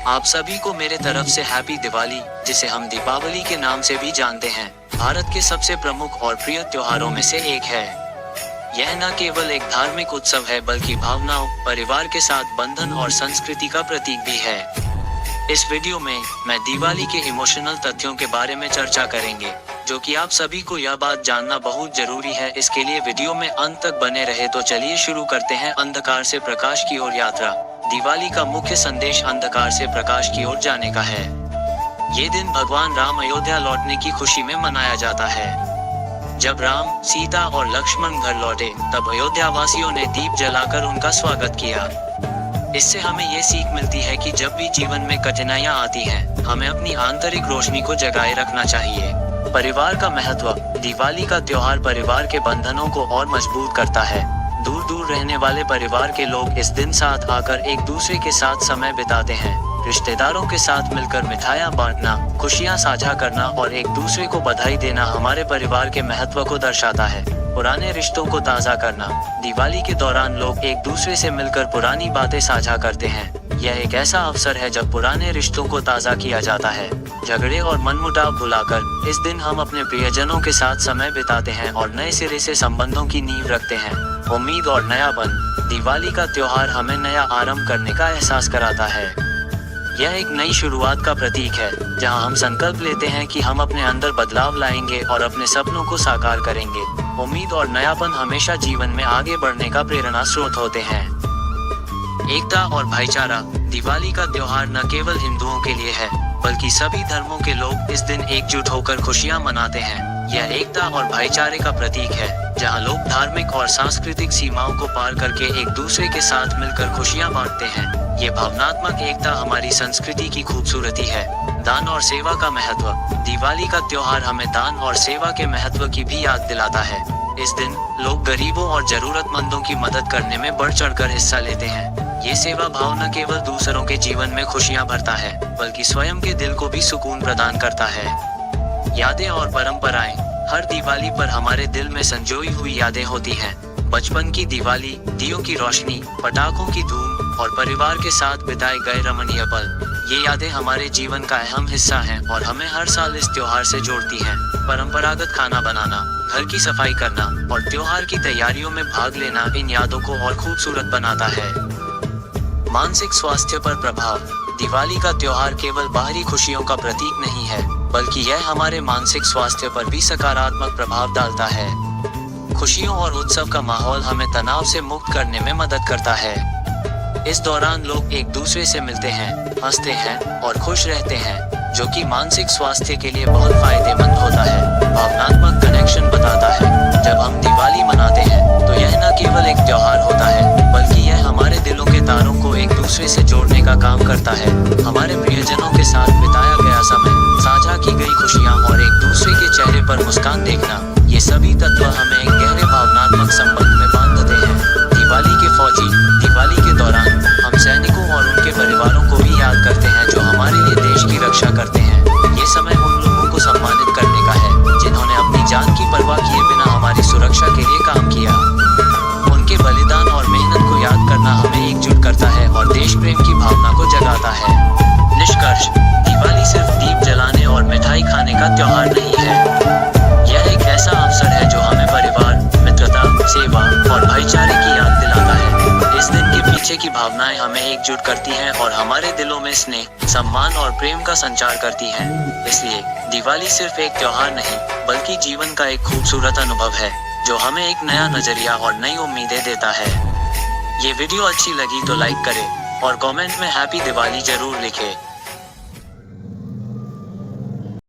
आप सभी को मेरे तरफ से हैप्पी दिवाली, जिसे हम दीपावली के नाम से भी जानते हैं, भारत के सबसे प्रमुख और प्रिय त्योहारों में से एक है। यह न केवल एक धार्मिक उत्सव है बल्कि भावनाओं, परिवार के साथ बंधन और संस्कृति का प्रतीक भी है। इस वीडियो में मैं दिवाली के इमोशनल तथ्यों के बारे में चर्चा करेंगे, जो कि आप सभी को यह बात जानना बहुत जरूरी है। इसके लिए वीडियो में अंत तक बने रहे। तो चलिए शुरू करते हैं। अंधकार से प्रकाश की ओर यात्रा। दिवाली का मुख्य संदेश अंधकार से प्रकाश की ओर जाने का है। ये दिन भगवान राम अयोध्या लौटने की खुशी में मनाया जाता है। जब राम, सीता और लक्ष्मण घर लौटे, तब अयोध्या वासियों ने दीप जलाकर उनका स्वागत किया। इससे हमें ये सीख मिलती है कि जब भी जीवन में कठिनाइयां आती हैं, हमें अपनी आंतरिक रोशनी को जगाए रखना चाहिए। परिवार का महत्व। दिवाली का त्योहार परिवार के बंधनों को और मजबूत करता है। दूर दूर रहने वाले परिवार के लोग इस दिन साथ आकर एक दूसरे के साथ समय बिताते हैं। रिश्तेदारों के साथ मिलकर मिठाइयाँ बांटना, खुशियाँ साझा करना और एक दूसरे को बधाई देना हमारे परिवार के महत्व को दर्शाता है। पुराने रिश्तों को ताज़ा करना। दिवाली के दौरान लोग एक दूसरे से मिलकर पुरानी बातें साझा करते हैं। यह एक ऐसा अवसर है जब पुराने रिश्तों को ताज़ा किया जाता है। झगड़े और मनमुटाव भुलाकर इस दिन हम अपने प्रियजनों के साथ समय बिताते हैं और नए सिरे से संबंधों की नींव रखते हैं। उम्मीद और नयापन। दिवाली का त्योहार हमें नया आरंभ करने का एहसास कराता है। यह एक नई शुरुआत का प्रतीक है, जहां हम संकल्प लेते हैं कि हम अपने अंदर बदलाव लाएंगे और अपने सपनों को साकार करेंगे। उम्मीद और नयापन हमेशा जीवन में आगे बढ़ने का प्रेरणा स्रोत होते हैं। एकता और भाईचारा। दिवाली का त्योहार न केवल हिंदुओं के लिए है, बल्कि सभी धर्मों के लोग इस दिन एकजुट होकर खुशियां मनाते हैं। यह एकता और भाईचारे का प्रतीक है, जहां लोग धार्मिक और सांस्कृतिक सीमाओं को पार करके एक दूसरे के साथ मिलकर खुशियां बांटते हैं। ये भावनात्मक एकता हमारी संस्कृति की खूबसूरती है। दान और सेवा का महत्व। दिवाली का त्योहार हमें दान और सेवा के महत्व की भी याद दिलाता है। इस दिन लोग गरीबों और जरूरतमंदों की मदद करने में बढ़ चढ़कर हिस्सा लेते हैं। ये सेवा भाव न केवल दूसरों के जीवन में खुशियां भरता है, बल्कि स्वयं के दिल को भी सुकून प्रदान करता है। यादें और परंपराएं। हर दिवाली पर हमारे दिल में संजोई हुई यादें होती हैं। बचपन की दिवाली, दियों की रोशनी, पटाखों की धूम और परिवार के साथ बिताए गए रमणीय पल। ये यादें हमारे जीवन का अहम हिस्सा हैं और हमें हर साल इस त्योहार से जोड़ती हैं। परंपरागत खाना बनाना, घर की सफाई करना और त्योहार की तैयारियों में भाग लेना इन यादों को और खूबसूरत बनाता है। मानसिक स्वास्थ्य पर प्रभाव। दिवाली का त्योहार केवल बाहरी खुशियों का प्रतीक नहीं है, बल्कि यह हमारे मानसिक स्वास्थ्य पर भी सकारात्मक प्रभाव डालता है। खुशियों और उत्सव का माहौल हमें तनाव से मुक्त करने में मदद करता है। इस दौरान लोग एक दूसरे से मिलते हैं, हंसते हैं और खुश रहते हैं, जो कि मानसिक स्वास्थ्य के लिए बहुत फायदेमंद होता है। भावनात्मक कनेक्शन बताता है। जब हम दिवाली मनाते हैं, तो यह न केवल एक त्योहार होता है, बल्कि यह हमारे दिलों के तारों को एक दूसरे से जोड़ने का काम करता है। हमारे प्रियजनों के साथ बिताया गया समय, साझा की गई खुशियाँ और एक दूसरे के चेहरे पर मुस्कान देखना, ये सभी तत्व हमें एक गहरे भावनात्मक संबंध में बांधते हैं। दिवाली के फौजी। दिवाली के दौरान हम सैनिकों और उनके परिवारों को भी याद करते हैं, जो हमारे लिए देश की रक्षा करते हैं। ये समय उन लोगों को सम्मानित करने का है, जिन्होंने अपनी जान की परवाह किए बिना हमारी सुरक्षा के लिए काम किया। उनके बलिदान और मेहनत को याद करना हमें एकजुट करता है और देश प्रेम की भावना को जगाता है। निष्कर्ष। दिवाली सिर्फ दीप जलाने और मिठाई खाने का त्योहार नहीं है। यह एक ऐसा अवसर है जो हमें परिवार, मित्रता, सेवा और भाईचारे की याद दिलाता है। इस दिन के पीछे की भावनाएं हमें एकजुट करती हैं और हमारे दिलों में स्नेह, सम्मान और प्रेम का संचार करती हैं। इसलिए दिवाली सिर्फ एक त्योहार नहीं, बल्कि जीवन का एक खूबसूरत अनुभव है, जो हमें एक नया नजरिया और नई उम्मीदें देता है। ये वीडियो अच्छी लगी तो लाइक करें और कमेंट में हैप्पी दिवाली जरूर लिखें।